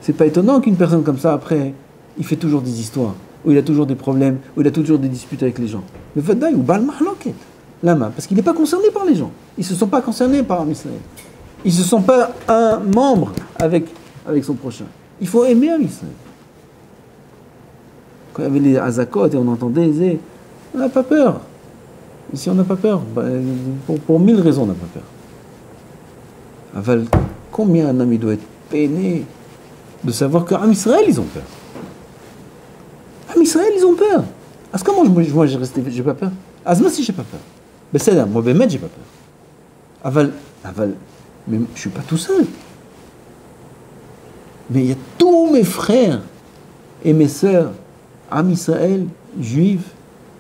C'est pas étonnant qu'une personne comme ça, après, il fait toujours des histoires, où il a toujours des problèmes, où il a toujours des disputes avec les gens. Le Vadaï ou Bal Mahloket, lama, parce qu'il n'est pas concerné par les gens. Ils ne se sont pas concernés par Israël. Ils ne se sont pas un membre avec son prochain. Il faut aimer Israël. Quand il y avait les Azakot et on entendait, ils disaient, on n'a pas peur. Ici, on n'a pas peur. Pour mille raisons, on n'a pas peur. Aval, combien un homme doit être peiné de savoir qu'Am Israël, ils ont peur. Am Israël, ils ont peur. Est-ce que moi j'ai pas peur? Azma, si j'ai pas peur. Ben c'est là, moi, j'ai pas peur. Aval, mais je suis pas tout seul. Mais il y a tous mes frères et mes sœurs, Am Israël, juifs,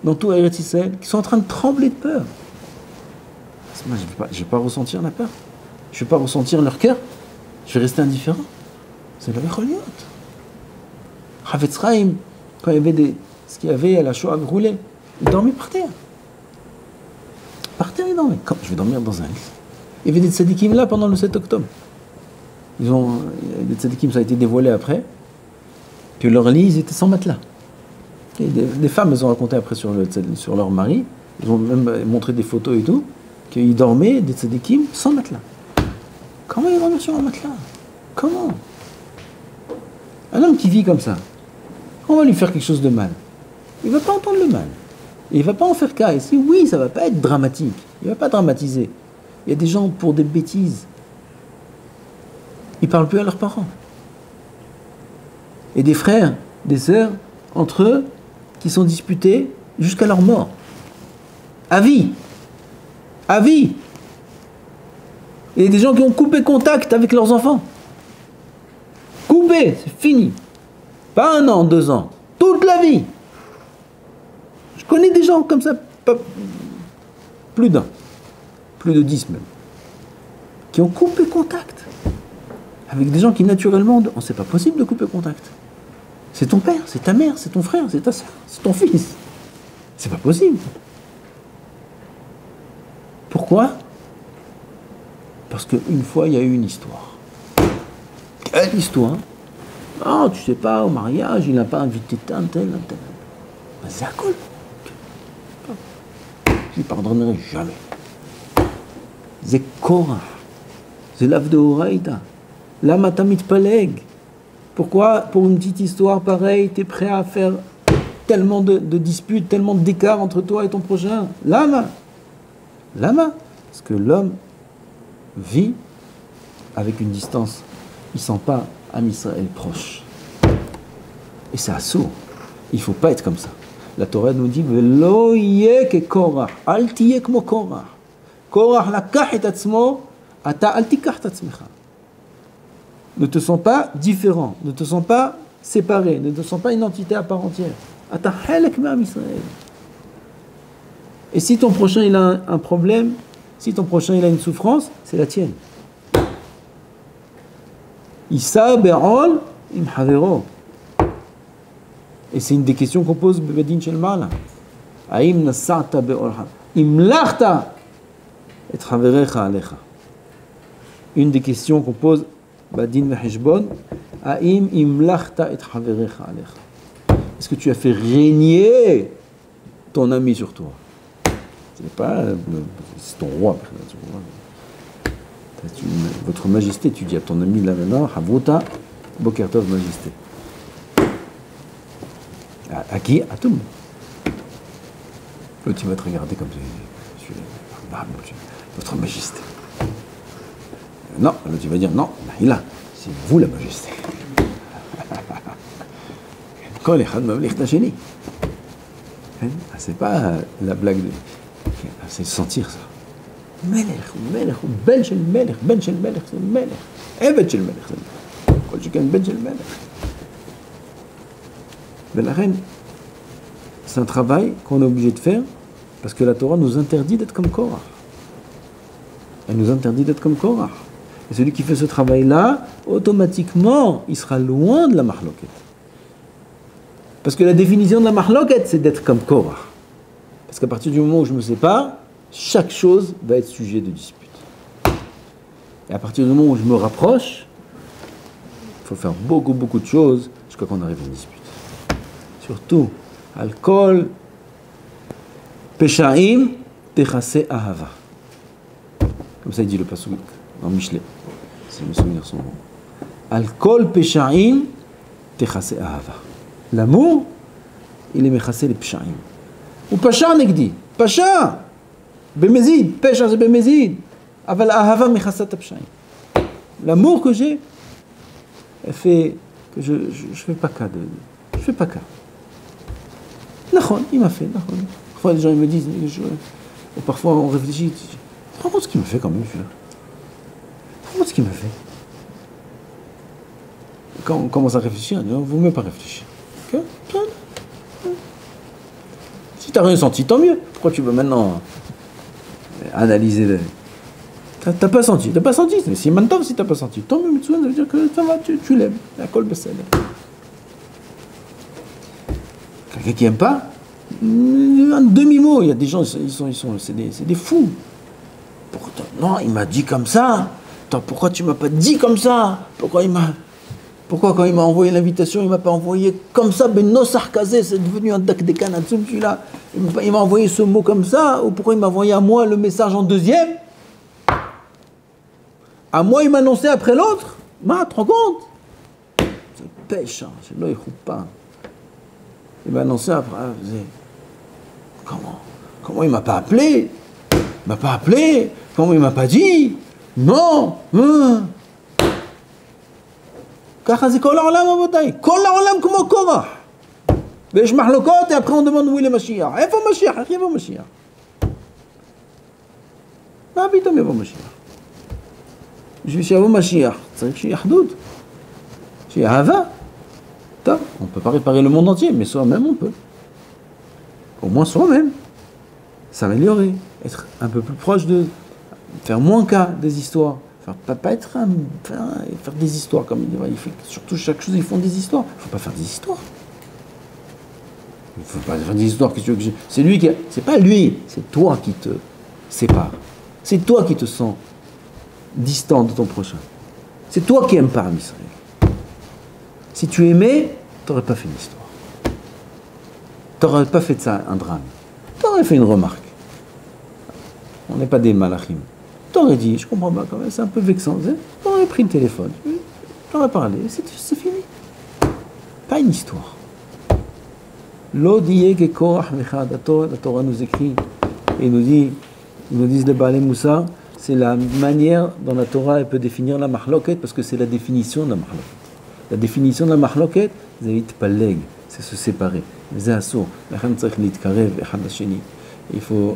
dans tout Eretz Israël, qui sont en train de trembler de peur. Moi, je ne vais pas ressentir la peur. Je ne vais pas ressentir leur cœur. Je vais rester indifférent. C'est le Becholiot. Chavetz Chaim, quand il y avait ce qu'il y avait à la Shoah roulé, il dormait par terre. Par terre, il dormait. Quand je vais dormir dans un lit. Il y avait des tzadikim là pendant le 7 octobre. Les tzadikim, ça a été dévoilé après, que leur lit, ils étaient sans matelas. Et des femmes, elles ont raconté après sur leur mari, ils ont même montré des photos et tout, qu'ils dormaient, des tzadikim, sans matelas. Comment ils dorment sur un matelas? Comment? Un homme qui vit comme ça, on va lui faire quelque chose de mal. Il ne va pas entendre le mal. Et il ne va pas en faire cas. Et si oui, ça ne va pas être dramatique. Il ne va pas dramatiser. Il y a des gens, pour des bêtises, ils ne parlent plus à leurs parents. Et des frères, des sœurs, entre eux, qui sont disputés jusqu'à leur mort. À vie. À vie. Et des gens qui ont coupé contact avec leurs enfants. Coupé, c'est fini. Pas 1 an, 2 ans. Toute la vie. Je connais des gens comme ça, plus d'un. Plus de 10 même. Qui ont coupé contact. Avec des gens qui naturellement, c'est pas possible de couper contact. C'est ton père, c'est ta mère, c'est ton frère, c'est ta soeur, c'est ton fils. C'est pas possible. Pourquoi? Parce qu'une fois, il y a eu une histoire. Quelle histoire? Ah, tu sais pas, au mariage, il n'a pas invité tel. Ben, c'est à cause. Je ne pardonnerai jamais. C'est Korah. C'est l'ave de Horaïta. Lama tamit paleg. Pourquoi, pour une petite histoire pareille, tu es prêt à faire tellement de disputes, tellement d'écart entre toi et ton prochain? Lama. Parce que l'homme vit avec une distance. Il ne sent pas Am Israël proche. Et c'est assourd. Il ne faut pas être comme ça. La Torah nous dit Velo yeh ke Korah, al tiyeh kmo Korah. Korah lakach et atzmo, ata al tikach et atzmecha. Ne te sens pas différent, ne te sens pas séparé, ne te sens pas une entité à part entière. Ata halek me'am Israël. Et si ton prochain il a un problème, si ton prochain il a une souffrance, c'est la tienne. Issa be'ol im havero. Et c'est une des questions qu'on pose Bedin Shel Ma'ala. Aïm nasa'ta be'olha. Im lachta et haverecha alecha. Une des questions qu'on pose Bedin Veheshbon. Aïm im lachta et haverecha alecha. Est-ce que tu as fait régner ton ami sur toi? C'est pas c'est ton roi. Votre majesté, tu dis à ton ami là maintenant, Havruta, Bokertov, majesté. À qui? À tout le monde. L'autre, il va te regarder comme ça. Votre majesté. Non, l'autre, il va dire non, il a. C'est vous la majesté. C'est pas la blague de. C'est sentir ça. Melech, ben shel melech, c'est melech. Evet shel melech, kol sheken ben shel melech. La reine, c'est un travail qu'on est obligé de faire parce que la Torah nous interdit d'être comme Korah. Elle nous interdit d'être comme Korah. Et celui qui fait ce travail-là, automatiquement, il sera loin de la mahloket. Parce que la définition de la mahloket, c'est d'être comme Korah. Parce qu'à partir du moment où je me sépare, chaque chose va être sujet de dispute. Et à partir du moment où je me rapproche, il faut faire beaucoup de choses jusqu'à qu'on arrive à une dispute. Surtout, alcool, peshaim, techase ahava. Comme ça il dit le pasuk dans Michelet, si mes souvenirs sont bons. Alcool, peshaim, techase ahava. L'amour, il est mechase les peshaim. Ou pasha negdi. Pasha, Bémézid, pêche c'est bémézid. Aval ahava michasat apshaim. L'amour que j'ai, elle fait que je fais pas cas de. Je fais pas cas. Nahon, il m'a fait, nahon. Parfois les gens ils me disent, ou parfois on réfléchit, tu te rends compte ce qu'il m'a fait quand même, celui-là. Tu te rends compte ce qu'il m'a fait. Quand on commence à réfléchir, on dit, vous ne même pas réfléchir. Okay? Si tu n'as rien senti, tant mieux. Pourquoi tu veux maintenant analyser le... T'as pas senti, mais si maintenant si t'as pas senti, tant mieux, ça veut dire que ça va, tu l'aimes. La colle baisselle. Quelqu'un qui aime pas, un demi-mot, il y a des gens, c'est des fous. Pourtant, non, il m'a dit comme ça. Attends, pourquoi tu m'as pas dit comme ça? Pourquoi quand il m'a envoyé l'invitation, il m'a pas envoyé comme ça? Benno sarkazé, c'est devenu un dak dekan atsoum, celui-là. Il m'a envoyé ce mot comme ça, ou pourquoi il m'a envoyé à moi le message en deuxième? À moi, il m'annonçait après l'autre. Ma, tu te rends compte? C'est pêche, hein. C'est là, il ne coupe pas. Il m'a annoncé après. Comment il m'a pas appelé? Il m'a pas appelé? Comment il m'a pas dit? Non. Kaka c'est kol ha'olam abotai. Kol ha'olam comme Korah. ויש מחלוקות, et après on demande où est le Mashiach. איפה Mashiach? איך יבוא Mashiach? מה פתאום יבוא Mashiach? בשביל שיבוא Mashiach, צריך שיהיה אחדות, שיהיה אהבה. טוב, on ne peut pas réparer le monde entier, mais soi-même on peut. Au moins soi-même. S'améliorer, être un peu plus proche de... Faire moins cas des histoires. Pas être faire des histoires, comme il dit. Surtout chaque chose, ils font des histoires. Il ne faut pas faire des histoires. Il ne faut pas faire des histoires. C'est lui qui... C'est pas lui, c'est toi qui te sépare. C'est toi qui te sens distant de ton prochain. C'est toi qui n'aimes pas Israël. Si tu aimais, tu n'aurais pas fait une histoire. Tu n'aurais pas fait de ça un drame. Tu aurais fait une remarque. On n'est pas des malachim. Tu aurais dit, je comprends pas quand même, c'est un peu vexant. Tu aurais pris le téléphone, tu aurais parlé, c'est fini. Pas une histoire. L'odiye que Korach mechad, la Torah nous écrit et ils nous disent les Baalei Moussar, c'est la manière dont la Torah elle peut définir la mahloket, parce que c'est la définition de la mahloket. La définition de la mahloket, c'est se séparer. Il faut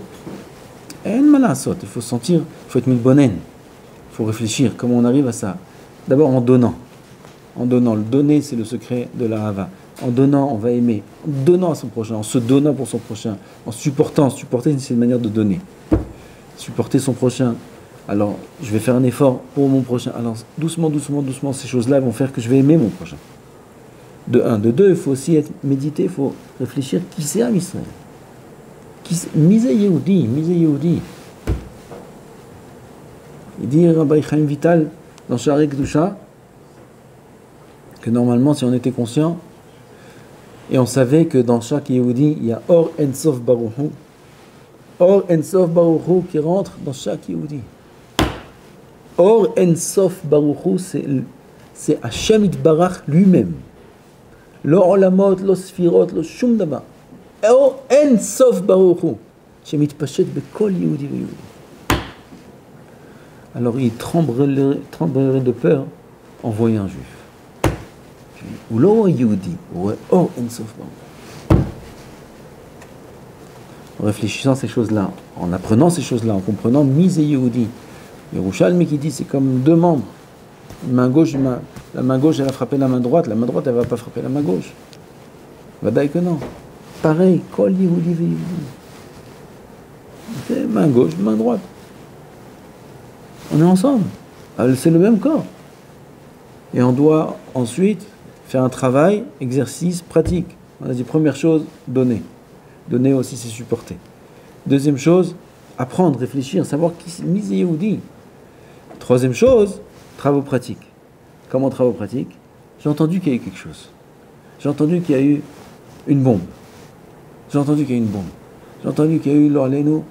il faut sentir, il faut être milbonen, il faut réfléchir comment on arrive à ça. D'abord en donnant. En donnant. Le donner, c'est le secret de la hava. En donnant, on va aimer. En donnant à son prochain, en se donnant pour son prochain, en supportant. Supporter, c'est une manière de donner. Supporter son prochain. Alors, je vais faire un effort pour mon prochain. Alors, doucement, ces choses-là vont faire que je vais aimer mon prochain. De un. De deux, il faut aussi méditer, il faut réfléchir qui c'est Am Israël. Mise Yehudi. Il dit Rabbi Chaim Vital dans Sha'arei Kedusha que normalement, si on était conscient et on savait que dans chaque Yehudi il y a Or Ensof Baruch Hu, Or Ensof Baruch Hu qui rentre dans chaque Yehudi. Or Ensof Baruch Hu, c'est Hashem Yitbarach lui-même. Lo Olamot, lo Sfirot, lo Shum Davar. Or Ensof Baruch Hu, שמתפשט בכל יהודי ויהודי. Alors il tremblerait de peur en voyant un juif. Ou lo yehudi, ou or ensof baruch. En réfléchissant ces choses-là, en apprenant ces choses-là, en comprenant mise et yehudi. Yerushalmi qui dit c'est comme deux membres. La main gauche elle a frappé la main droite elle va pas frapper la main gauche. Vadaï que non. Pareil, kol yehudi ve yehudi. Main gauche, main droite. On est ensemble. C'est le même corps. Et on doit ensuite faire un travail, exercice, pratique. On a dit première chose, donner. Donner aussi, c'est supporter. Deuxième chose, apprendre, réfléchir, savoir qui c'est Mise Yehudi. Troisième chose, travaux pratiques. Comment travaux pratiques? J'ai entendu qu'il y a eu quelque chose. J'ai entendu qu'il y a eu une bombe. J'ai entendu qu'il y a eu une bombe. J'ai entendu qu'il y a eu, l'orléno,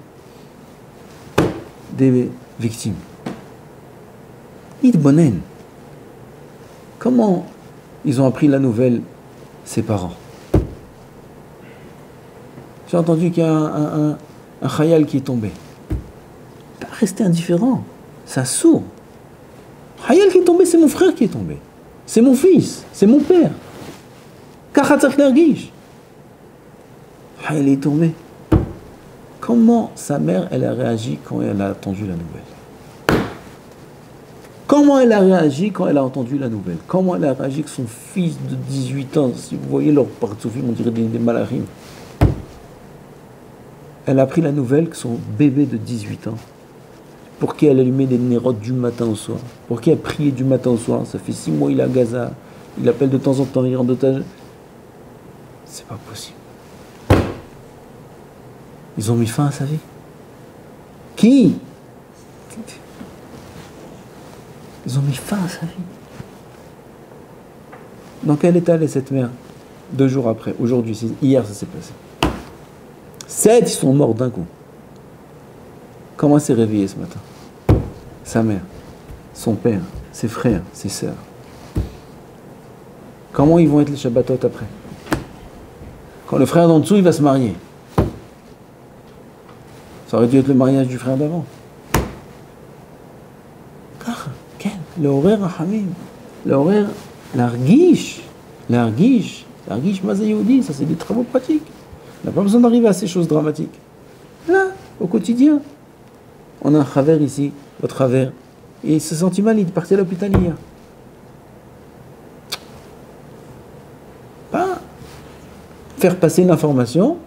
des victimes. Idbonen. Comment ils ont appris la nouvelle, ses parents? J'ai entendu qu'il y a un khayal qui est tombé. rester indifférent. C'est un sourd. Hayal qui est tombé, c'est mon frère qui est tombé. C'est mon fils, c'est mon père. Kachatzach Nergish. Hayal est tombé. Comment sa mère, elle a réagi quand elle a entendu la nouvelle? Comment elle a réagi quand elle a entendu la nouvelle? Comment elle a réagi que son fils de 18 ans, si vous voyez leur partsoufim, on dirait des malachim. Elle a appris la nouvelle que son bébé de 18 ans, pour qui elle allumait des nérotes du matin au soir, pour qui elle priait du matin au soir, ça fait 6 mois il est à Gaza, il appelle de temps en temps, il rend d'otage. C'est pas possible. Ils ont mis fin à sa vie. Qui? Ils ont mis fin à sa vie. Dans quel état elle est cette mère? 2 jours après, aujourd'hui, hier ça s'est passé. 7, ils sont morts d'un coup. Comment elle s'est réveillée ce matin? Sa mère, son père, ses frères, ses sœurs. Comment ils vont être les Shabbatot après? Quand le frère d'en dessous, il va se marier. Ça aurait dû être le mariage du frère d'avant. Car, quel? Le horaire Rahamim. Le horaire, l'argish, Mazayoudi, ça c'est des travaux pratiques. On n'a pas besoin d'arriver à ces choses dramatiques. Là, au quotidien. On a un Chaver ici, votre Chaver. Et il se sentit mal, il est parti à l'hôpital hier. Pas faire passer une information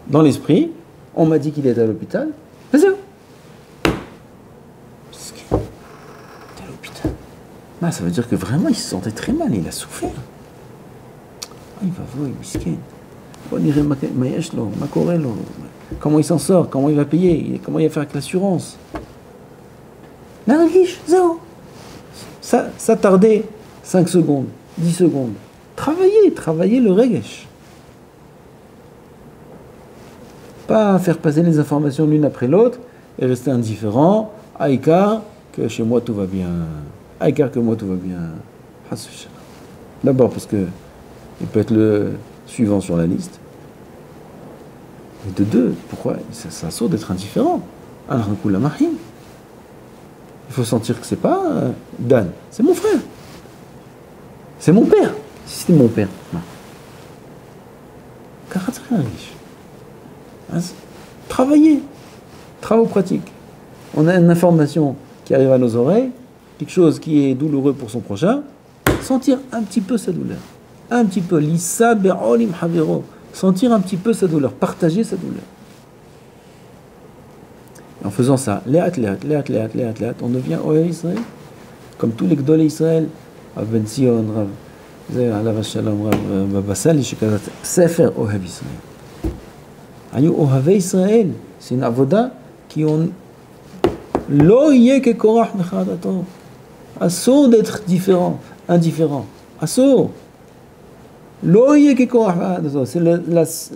dans l'esprit. On m'a dit qu'il est à l'hôpital. Vas-y. Miskin. Il est à l'hôpital. Ah, ça veut dire que vraiment il se sentait très mal, il a souffert. Ah, il va voir, miskin. Comment il s'en sort, comment il va payer, comment il va faire avec l'assurance. Ça tardait 5 secondes, 10 secondes. Travailler le regesh. Pas faire passer les informations l'une après l'autre et rester indifférent. Aïkar, que chez moi tout va bien. Aïkar, que moi tout va bien. D'abord parce que il peut être le suivant sur la liste. Et de 2, pourquoi? C'est un saut d'être indifférent. Il faut sentir que c'est pas Dan, c'est mon frère. C'est mon père. Si c'était mon père, non. Travailler. Travaux pratiques. On a une information qui arrive à nos oreilles, quelque chose qui est douloureux pour son prochain, sentir un petit peu sa douleur. Un petit peu. Lissa be'olim havero. Sentir un petit peu sa douleur, partager sa douleur. Et en faisant ça, léat, on devient Ohev Israël. Comme tous les Gdolei Israël, Rav Ben Zion, Rav Alav Shalom, Rav Bassali, Sefer Ohev Israël. Ayu Ohev Israël, c'est une avoda qui on lo yé ke korach mechadato. Assour d'être différent, indifférent. Assour.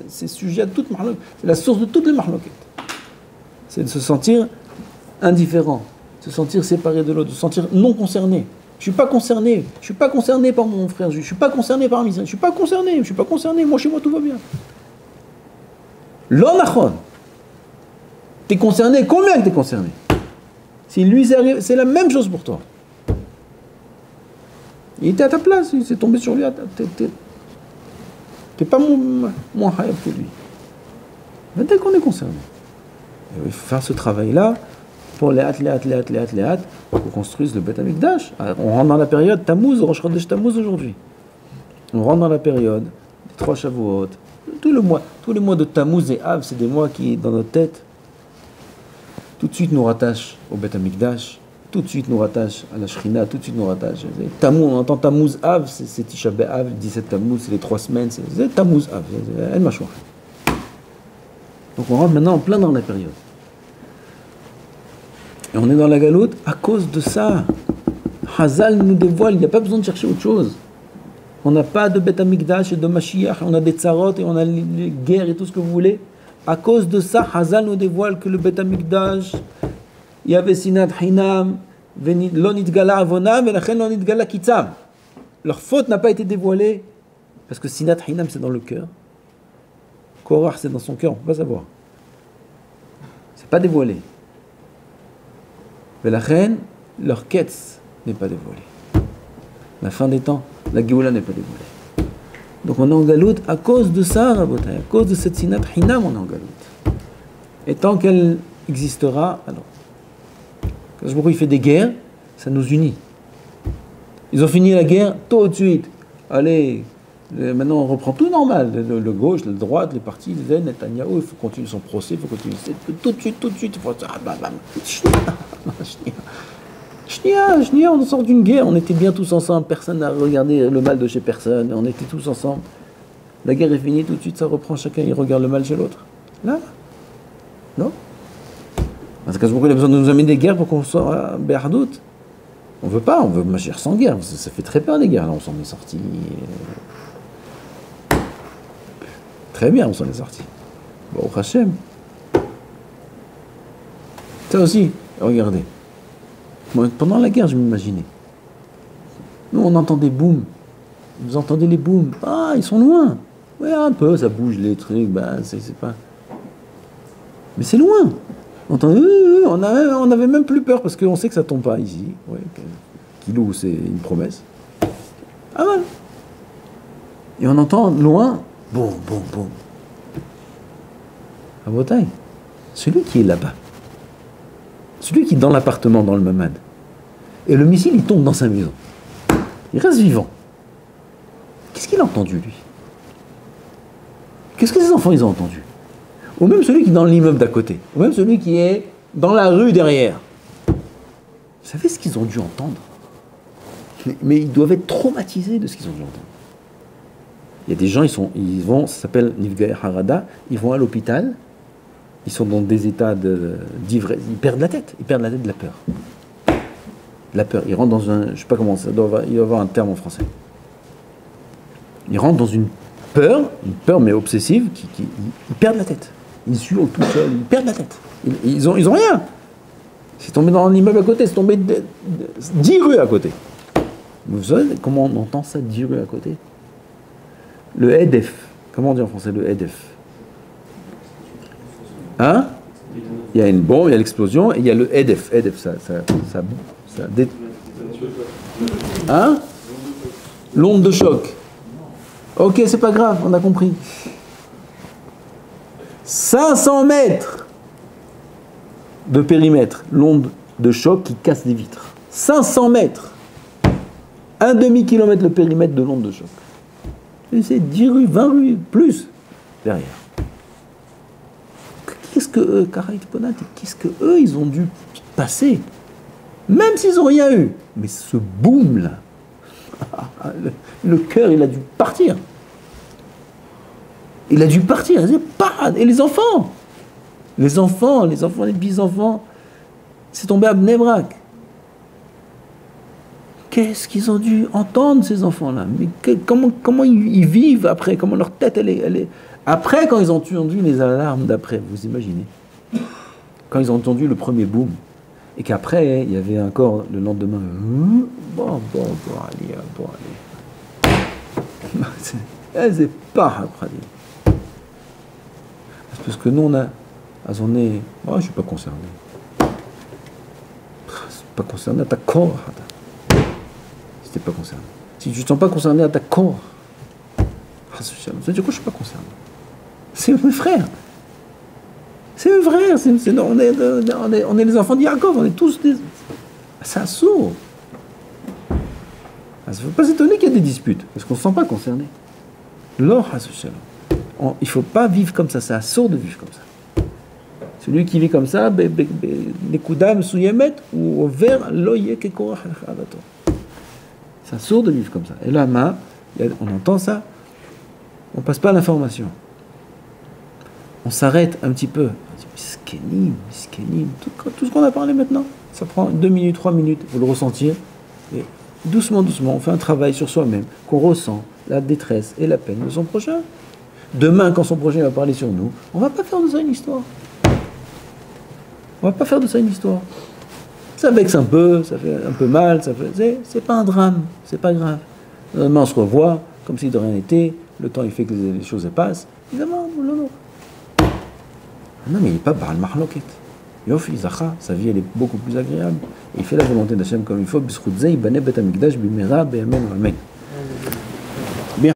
C'est sujet à toute mahloket. C'est la source de toutes les mahloket. C'est de se sentir indifférent, de se sentir séparé de l'autre, de se sentir non concerné. Je ne suis pas concerné par mon frère juif, je ne suis pas concerné par Israël, je ne suis pas concerné, moi chez moi tout va bien. L'onachon. Tu es concerné, combien que tu es concerné? Si lui c'est la même chose pour toi. Il était à ta place, il s'est tombé sur lui, t'es pas moins hayab que lui. Mais dès qu'on est concerné, il faut faire ce travail-là pour les pour construire le Beth Amikdash. On rentre dans la période Tammuz, Rosh Chodesh Tammuz aujourd'hui. On rentre dans la période des 3 Shavuot. Tous les mois de Tammuz et Av, c'est des mois qui, dans notre tête, tout de suite nous rattachent au Beth Amikdash, tout de suite nous rattachent à la Shrina, tout de suite nous rattachent. Tammuz, on entend Tammuz Av, c'est Tisha B'Av, 17 Tammuz, c'est les 3 semaines, c'est Tammuz Av, El Mashouach. Donc on rentre maintenant en plein dans la période. Et on est dans la galoute à cause de ça. Hazal nous dévoile, il n'y a pas besoin de chercher autre chose. On n'a pas de Beth Amikdash et de Mashiach, on a des tsarot et on a les guerres et tout ce que vous voulez. À cause de ça, Hazal nous dévoile que le Beth Amikdash, il y avait Sinat Hinam, Lo Nitgala Avonam, et Lachen Lo Nitgala Kitzam. Leur faute n'a pas été dévoilée, parce que Sinat Hinam c'est dans le cœur. Korach c'est dans son cœur, on ne peut pas savoir. C'est pas dévoilé. Mais la reine, leur quête n'est pas dévoilée. La fin des temps, la Géoula n'est pas dévoilée. Donc on est en galoute à cause de ça, Rabotai, à cause de cette sinat hinam, on est en galoute. Et tant qu'elle existera, alors, quand il fait des guerres, ça nous unit. Ils ont fini la guerre tout de suite. Allez, maintenant on reprend tout normal. Le gauche, la droite, les partis, les aides, Netanyahou, il faut continuer son procès, il faut continuer. Tout de suite, il faut. Chnia, on sort d'une guerre, on était bien tous ensemble, personne n'a regardé le mal de chez personne, on était tous ensemble. La guerre est finie, tout de suite ça reprend, chacun il regarde le mal chez l'autre. Là, non. Parce que il a besoin de nous amener des guerres pour qu'on soit à Béhardout. On veut pas, on veut marcher sans guerre, ça fait très peur les guerres, là on s'en est sorti. Très bien, on s'en est sorti. Bon, Hachem. Ça aussi, regardez. Moi, pendant la guerre, je m'imaginais. Nous, on entend des booms. Vous entendez les booms. Ah, ils sont loin. Ouais, un peu, ça bouge les trucs. Ben, c'est pas. Mais c'est loin. On avait même plus peur parce qu'on sait que ça tombe pas ici. Ouais, Kilou, c'est une promesse. Ah mal. Et on entend loin. Boum, boum, boum. À Bretagne. Celui qui est là-bas. Celui qui est dans l'appartement, dans le mamad. Et le missile, il tombe dans sa maison. Il reste vivant. Qu'est-ce qu'il a entendu, lui? Qu'est-ce que ses enfants, ils ont entendu? Ou même celui qui est dans l'immeuble d'à côté. Ou même celui qui est dans la rue derrière. Vous savez ce qu'ils ont dû entendre? Mais ils doivent être traumatisés de ce qu'ils ont dû entendre. Il y a des gens, ils vont, ça s'appelle Nifgae Harada, ils vont à l'hôpital. Ils sont dans des états d'ivresse. Ils perdent la tête de la peur. La peur. Ils rentrent dans un... Je ne sais pas comment ça doit avoir... Il doit y avoir un terme en français. Ils rentrent dans une peur mais obsessive, ils perdent la tête. Ils suent tout seuls, ils perdent la tête. Ils ont rien. C'est tombé dans l'immeuble à côté, c'est tombé 10 rues à côté. Vous savez comment on entend ça, 10 rues à côté? Le EDF. Comment on dit en français le EDF? Hein? Il y a une bombe, il y a l'explosion, et il y a le EDF. EDF, ça hein? L'onde de choc. Ok, c'est pas grave, on a compris. 500 mètres de périmètre, l'onde de choc qui casse des vitres. 500 mètres. Un demi-kilomètre le périmètre de l'onde de choc. Et c'est 10 rues, 20 rues, plus derrière. Qu'est-ce que eux, qu'est-ce que eux, ils ont dû passer? Même s'ils n'ont rien eu. Mais ce boom là, le cœur, il a dû partir. Il a dû partir. Et les enfants, les petits-enfants, c'est tombé à Bnei Brak. Qu'est-ce qu'ils ont dû entendre, ces enfants-là? Mais comment ils vivent après? Comment leur tête, elle est... Après, quand ils ont entendu les alarmes d'après, vous imaginez? Quand ils ont entendu le premier boom, et qu'après, il y avait encore le lendemain, bon, allez. C'est pas après. C'est parce que nous, on est... je ne suis pas concerné. C'est pas concerné à ta corps. Si tu n'es pas concerné. Si tu ne te sens pas concerné à ta corps, ça veut dire quoi, je ne suis pas concerné? C'est mes frères. C'est mes frères. On est les enfants d'Yaakov. On est tous des... C'est un sourd. Il ne faut pas s'étonner qu'il y ait des disputes. Parce qu'on ne se sent pas concerné. Il ne faut pas vivre comme ça. C'est un sourd de vivre comme ça. Celui qui vit comme ça, Nekudam Souyemet ou vers Loye Kekorach Adato. C'est un sourd de vivre comme ça. Et là, on entend ça, on ne passe pas l'information. On s'arrête un petit peu. On dit, miskenim. Tout ce qu'on a parlé maintenant, ça prend 2 minutes, 3 minutes, vous le ressentir. Et doucement, on fait un travail sur soi-même, qu'on ressent la détresse et la peine de son prochain. Demain, quand son prochain va parler sur nous, on ne va pas faire de ça une histoire. Ça vexe un peu, ça fait un peu mal, c'est pas un drame, c'est pas grave. Demain, on se revoit, comme si de rien n'était, le temps il fait que les choses passent. Évidemment, non, mais il n'est pas Baal Mahloket. Yofi, Zacha, sa vie elle est beaucoup plus agréable. Et il fait la volonté d'Hachem comme il faut. B'zchut zeh yibaneh bet hamikdash bimera beyameinu amen.